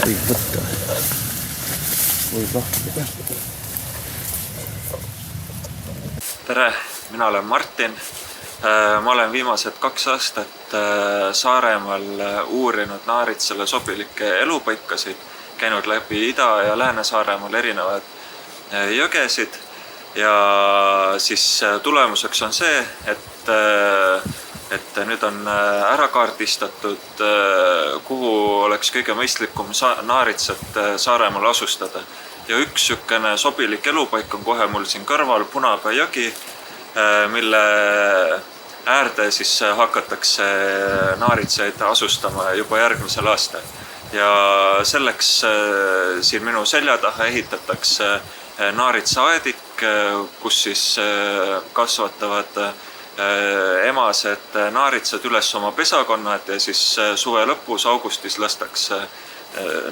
võib võtta. Võib lahti. Tere, mina olen Martin. Ma olen viimased 2 aastat Saaremaal uurinud naaritsale sobilikke elupaikasid, käinud läbi Ida- ja Lääne-Saaremaal erinevad jõgesid ja siis tulemuseks on see, et nüüd on ära kaardistatud, kuhu oleks kõige mõistlikum naaritsat Saaremaal asustada. Ja üks sükene sobilik elupaik on kohe mul siin kõrval Punapea jõgi, mille äärde siis hakatakse naaritsaid asustama juba järgmisel aastal. Ja selleks siin minu selja taha ehitatakse naaritsaaedik, kus siis kasvatavad emased naaritsad üles oma pesakonnad ja siis suve lõpus augustis lastakse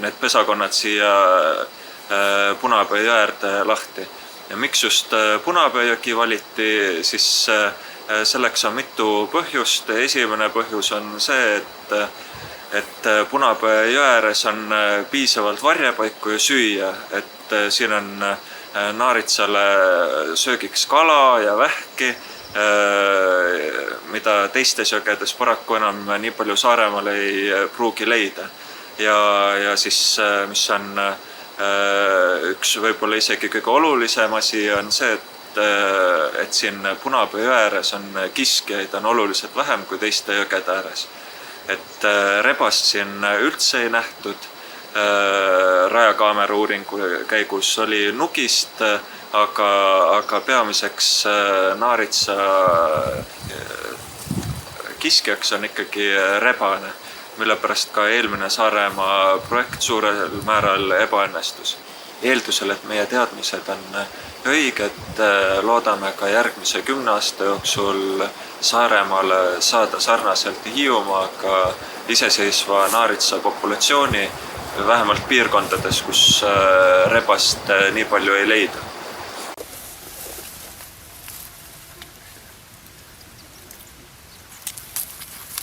need pesakonnad siia Punapea jõe äärde lahti. Ja miks just Punapea jõgi valiti, siis selleks on mitu põhjust. Esimene põhjus on see, et Punapea jõe ääres on piisavalt varjepaiku ja süüa, et siin on naaritsale söögiks kala ja vähki, mida teistes jõgedes paraku enam nii palju Saaremaal ei pruugi leida. Ja siis, mis on üks võib-olla isegi kõige olulisem asi, on see, et siin Punapea jõe ääres on kiskjaid on oluliselt vähem kui teiste jõgede ääres. Et rebast siin üldse ei nähtud. Rajakaamera uuringu käigus oli nugist, aga peamiseks naaritsa kiskjaks on ikkagi rebane, mille pärast ka eelmine Saaremaa projekt suurel määral ebaõnnestus. Eeldusel, et meie teadmised on õiged, loodame ka järgmise 10 aasta jooksul Saaremaale saada sarnaselt Hiiumaaga iseseisva naaritsa populatsiooni, vähemalt piirkondades, kus rebast nii palju ei leida.